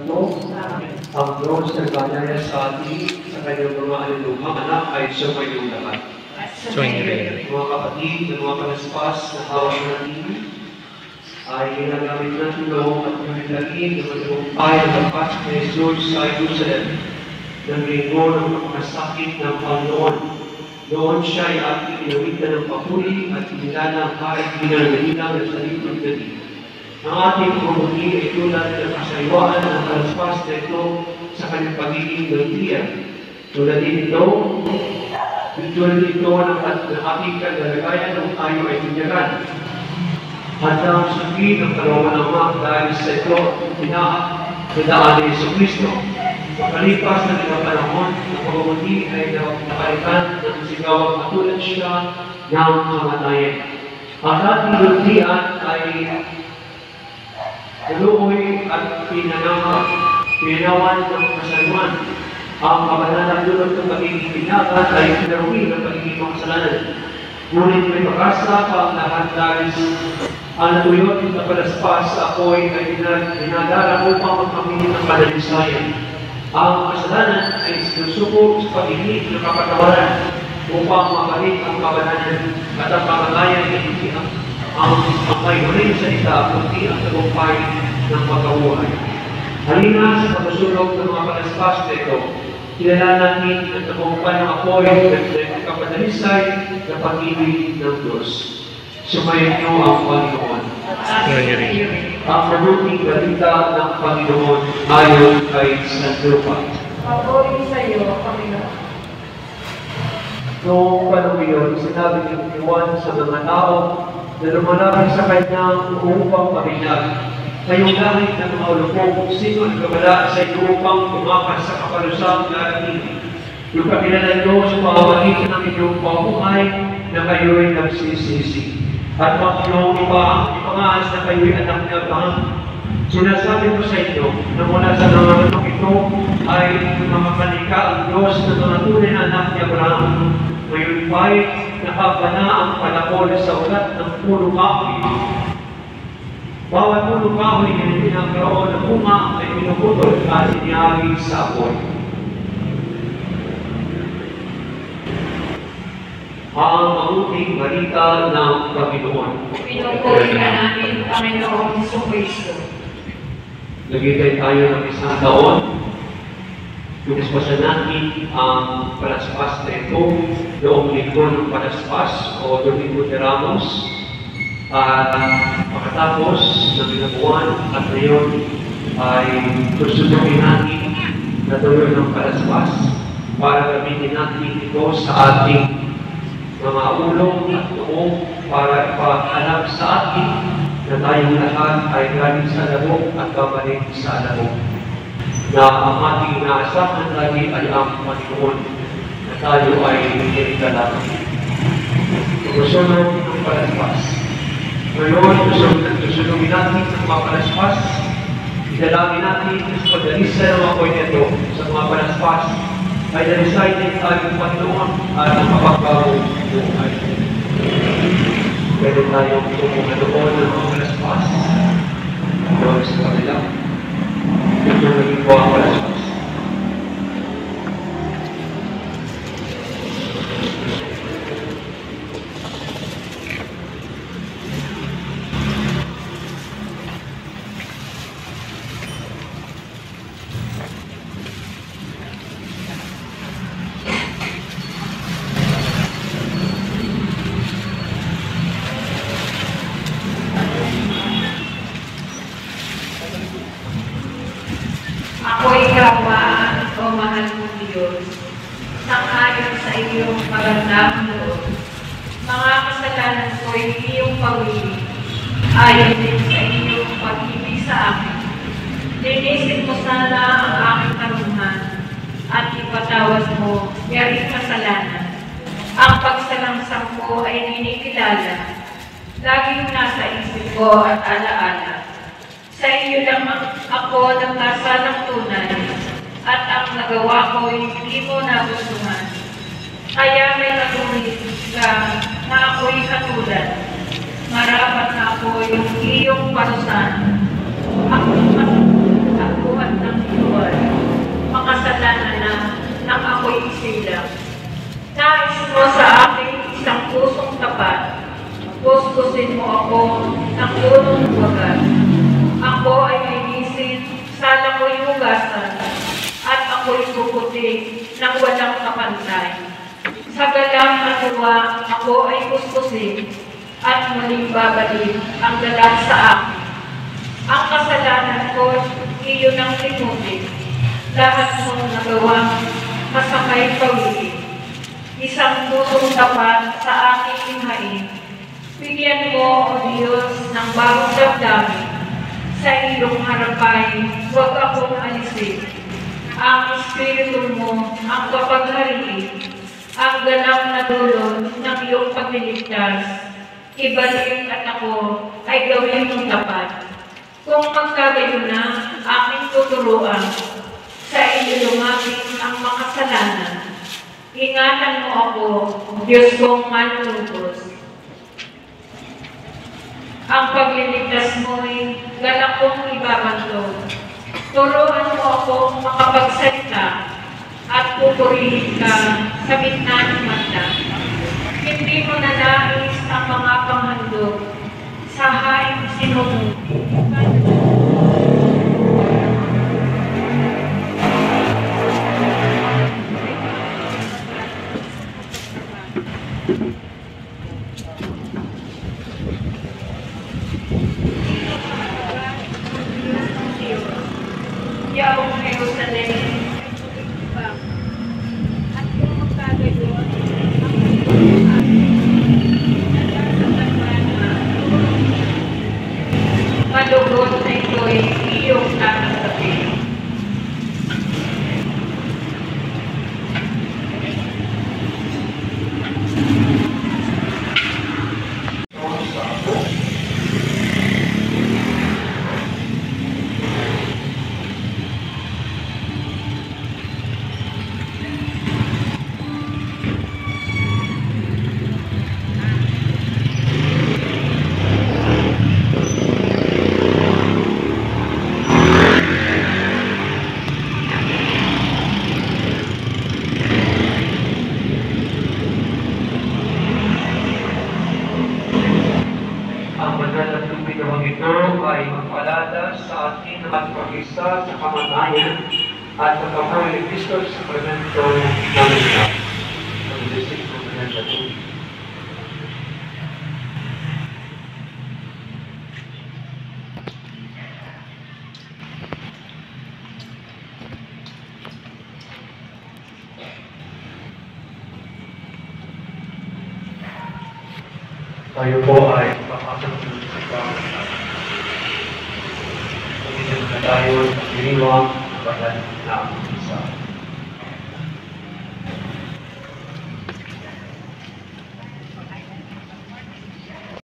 ito, ang Diyos na nagkanyaya sa atin sa kanyang mga aluluhang anak ay sumayong lahat. Mga kapatid na mga kalaspas na hawak natin, ay ginagamit natin noong at pagdalin ng matagumpay na lapat ni Jesus sa Jerusalem ng linggo ng pagkasakit ng Panginoon. Noon siya ay ating inawitan ng papuri at inilala ang kahit ginagalinang ng salitong galing. Ang ating pumuli ay tulad ng kasayawaan ng kalaspas na ito sa kanyang pagiging gantiya. Tulad din ito ng ating kagalagayan ng tayo ay tinyagan. Handang sabihin ng kalawang dahil sa ito, pinakadaan ni Jesucristo. Pagkalipas ng ilang panahon, ang pagmamuli ay napalitan ng sigawang katulad siya ng kamatayan. Ang ating gantian ay naluoy at pinanawan ng kasaluan. Ang kabanalang dulot ng pagiging pinagat ay pinaruhi ng pagiging makasalanan. Ngunit may pag-asa pa ang lahat dahil ang natuyot na palaspas sa apoy ay dinadala upang magpamili ng panalisayan. Ang kasalanan ay sinusuko sa pag-ibig ng kapatawaran upang mabalik ang kabananan at ang pangalayan ay hindi ang may huling salita kundi ang tagumpay ng pagkabuhay. Halina sa pagkasulog ng mga palaspas na ito, kilala natin ang tagumpay ng apoy at kapadalisay na pag-ibig ng Diyos. Sumayin niyo ang Panginoon. Ang mabuting balita ng Panginoon ayon kay San Lucas. Pagpuri sa iyo, Panginoon. Noong panahon yun, sinabi ni Juan sa mga tao na lumalapit sa kanyang upang pahinag. Kayong langit ng mga ulupong, sino ang gabala sa iyo upang tumakas sa kapalusang darating? Yung kakilala nyo sa pamamagitan ng inyong pamuhay na kayo'y nagsisisi. At yung ipangaas na kayo'y anak ni Abraham. Sinasabi ko sa inyo na mula sa nanganganak ito ay makakalikha ang Diyos na mga tunay na anak ni Abraham. Ngayon pa'y nakabana ang palakol sa ulat ng puno kahoy. Bawat puno kahoy na pinagkaroon ng bunga ay pinuputol at inihagi sa apoy. Ang mabuting balita ng Panginoon. Pinupuri ka namin, Panginoon Jesucristo. Nagigay tayo ng isang taon. Pinispasan natin ang palaspas na ito noong linggo ng palaspas o Domingo de Ramos. At pagkatapos ng binabuan at ngayon ay susundin natin na tuloy ng palaspas para gamitin natin ito sa ating mga ulong at noong para ipahanap sa atin na tayong lahat ay galing sa labog at babalik sa labog. Na ang ating inaasahan lagi ay ang Panginoon na tayo ay nagkirigala. Tumusunod ng palaspas. Ngayon, susunugin natin ang mga palaspas. Idalangin natin sa pagdalisa ng mga apoy nito sa mga palaspas ay dalisay din tayong Panginoon at ang mapagbago buhay. Pwede tayong tumunganoon ng mga palaspas. Doon sa kanila. Ito naging po ang palaspas. Ako'y kawaan, o mahal mong Diyos, sangayon sa iyong magandang loob. Mga kasalanan ko'y iyong pag-ibig, ayon din sa iyong pag-ibig sa akin. Linisin mo sana ang aking karunhan, at ipatawad mo yaring kasalanan. Ang pagsalangsang ko ay ninikilala, laging nasa isip ko at alaala. Sa iyo lang ako nagkasalang tunay, at ang nagawa ko'y hindi mo nagustuhan. Kaya may natulis ka na ako'y katulad. Marapat na ako yung iyong parusahan. Ako at ng puputi ng walang kapantay. Sa galang at tuwa, ako ay kuskusin at muling babalik ang galang sa akin. Ang kasalanan ko, iyon ang tinutik. Lahat mong nagawang masamay pawili. Isang pusong tapat sa aking ihain. Bigyan mo, O Diyos, ng bagong damdamin. Sa iyong harapan, huwag akong alisin. Ang Espiritu mo ang kapaghariin, ang ganap na dulot ng iyong pagliligtas. Ibalik at ako ay gawin mong tapat. Kung magkagayon na aking tuturuan, sa iyo lumapit ang mga kasalanan. Ingatan mo ako, Diyos kong manunubos. Ang pagliligtas mo'y galak kong ibabantog. Turuan mo akong makapagsalita at pupurihin ka sa gitna ng mata. Hindi mo nanais ang mga panghandog sa haing sinubukan. Yaong Jerusalem, at kung magkagayon, malugod na ito'y iyong tatanggapin. Ang banal na tubig na ito ay magpalada sa atin at mag-isa sa kamatayan at magkakamay ni Kristo sa sakramento ng isa. Ang desig ng banal na tubig. Tayo po ay papasok sa pagkakas. Pagkakasal na tayo sa diriwang banal na isa.